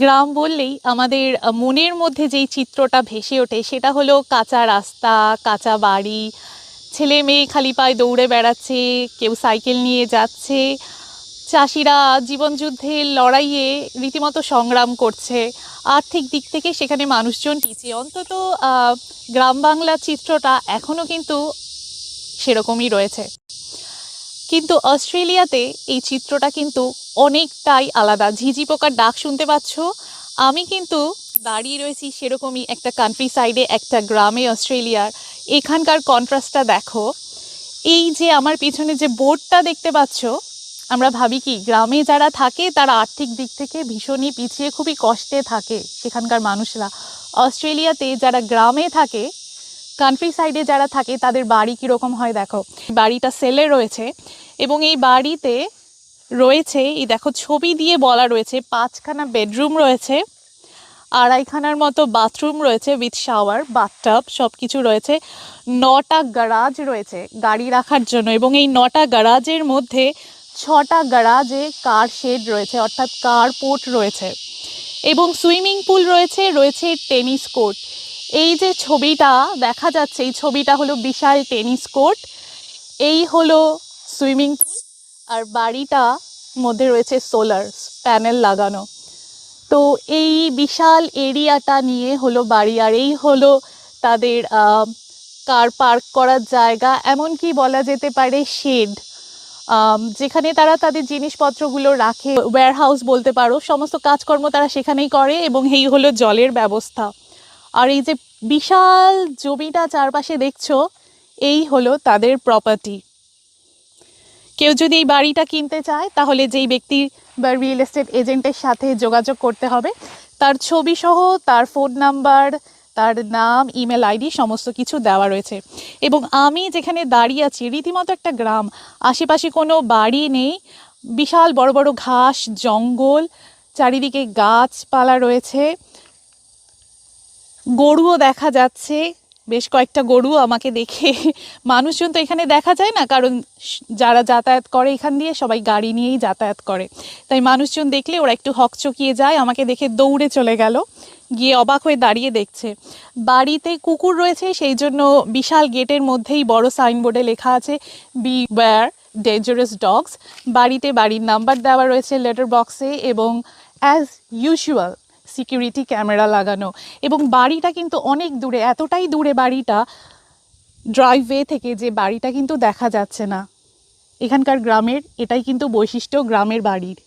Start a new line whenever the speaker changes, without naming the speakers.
গ্রাম বললেই আমাদের মনের মধ্যে যেই চিত্রটা ভেসে ওঠে সেটা হলো কাঁচা রাস্তা, কাঁচা বাড়ি, ছেলে মেয়ে খালি পায়ে দৌড়ে বেড়াচ্ছে, কেউ সাইকেল নিয়ে যাচ্ছে, চাষিরা জীবনযুদ্ধের লড়াইয়ে রীতিমতো সংগ্রাম করছে। আর্থিক দিক থেকে সেখানে মানুষজন পিছিয়ে, অন্তত গ্রাম বাংলার চিত্রটা এখনও কিন্তু সেরকমই রয়েছে। কিন্তু অস্ট্রেলিয়াতে এই চিত্রটা কিন্তু অনেকটাই আলাদা। ঝিঝি পোকার ডাক শুনতে পাচ্ছ? আমি কিন্তু দাঁড়িয়ে রয়েছি সেরকমই একটা কান্ট্রি সাইডে, একটা গ্রামে অস্ট্রেলিয়ার। এখানকার কন্ট্রাস্টটা দেখো। এই যে আমার পিছনে যে বোর্ডটা দেখতে পাচ্ছ, আমরা ভাবি কি গ্রামে যারা থাকে তারা আর্থিক দিক থেকে ভীষণই পিছিয়ে, খুবই কষ্টে থাকে সেখানকার মানুষরা। অস্ট্রেলিয়াতে যারা গ্রামে থাকে, কান্ট্রি সাইডে যারা থাকে, তাদের বাড়ি কীরকম হয় দেখো। বাড়িটা সেলে রয়েছে এবং এই বাড়িতে রয়েছে, এই দেখো ছবি দিয়ে বলা রয়েছে, 5খানা বেডরুম রয়েছে, 2.5খানার মতো বাথরুম রয়েছে উইথ শাওয়ার, বাথটাব সব কিছু রয়েছে। 9টা গ্যারাজ রয়েছে গাড়ি রাখার জন্য, এবং এই 9টা গ্যারাজের মধ্যে 6টা গ্যারাজে কার শেড রয়েছে, অর্থাৎ কার পোর্ট রয়েছে, এবং সুইমিং পুল রয়েছে, রয়েছে টেনিস কোর্ট। এই যে ছবিটা দেখা যাচ্ছে, এই ছবিটা হলো বিশাল টেনিস কোর্ট, এই হলো সুইমিং পুল, আর বাড়িটা মধ্যে রয়েছে সোলার প্যানেল লাগানো। তো এই বিশাল এরিয়াটা নিয়ে হলো বাড়ি, আর এই হলো তাদের কার পার্ক করার জায়গা, এমনকি বলা যেতে পারে শেড, যেখানে তারা তাদের জিনিসপত্রগুলো রাখে। ওয়্যারহাউস বলতে পারো, সমস্ত কাজকর্ম তারা সেখানেই করে, এবং এই হলো জলের ব্যবস্থা। আর এই যে বিশাল জমিটা চারপাশে দেখছো, এই হলো তাদের প্রপার্টি। কেউ যদি এই বাড়িটা কিনতে চায় তাহলে যেই ব্যক্তি বা রিয়েল এস্টেট এজেন্টের সাথে যোগাযোগ করতে হবে, তার ছবি সহ তার ফোন নাম্বার, তার নাম, ইমেল আইডি সমস্ত কিছু দেওয়া রয়েছে। এবং আমি যেখানে দাঁড়িয়ে আছি রীতিমতো একটা গ্রাম, আশেপাশে কোনো বাড়ি নেই, বিশাল বড় বড় ঘাস জঙ্গল, চারিদিকে গাছপালা রয়েছে, গরুও দেখা যাচ্ছে, বেশ কয়েকটা গরু আমাকে দেখে। মানুষজন তো এখানে দেখা যায় না, কারণ যারা যাতায়াত করে এখান দিয়ে সবাই গাড়ি নিয়েই যাতায়াত করে, তাই মানুষজন দেখলে ওরা একটু হকচকিয়ে যায়, আমাকে দেখে দৌড়ে চলে গেল, গিয়ে অবাক হয়ে দাঁড়িয়ে দেখছে। বাড়িতে কুকুর রয়েছে, সেই জন্য বিশাল গেটের মধ্যেই বড় সাইনবোর্ডে লেখা আছে বিওয়্যার ডেঞ্জারাস ডগস। বাড়িতে বাড়ির নাম্বার দেওয়া রয়েছে লেটার বক্সে, এবং অ্যাজ ইউজুয়াল সিকিউরিটি ক্যামেরা লাগানো। এবং বাড়িটা কিন্তু অনেক দূরে, এতটাই দূরে বাড়িটা ড্রাইভওয়ে থেকে যে বাড়িটা কিন্তু দেখা যাচ্ছে না। এখানকার গ্রামের এটাই কিন্তু বৈশিষ্ট্য গ্রামের বাড়ির।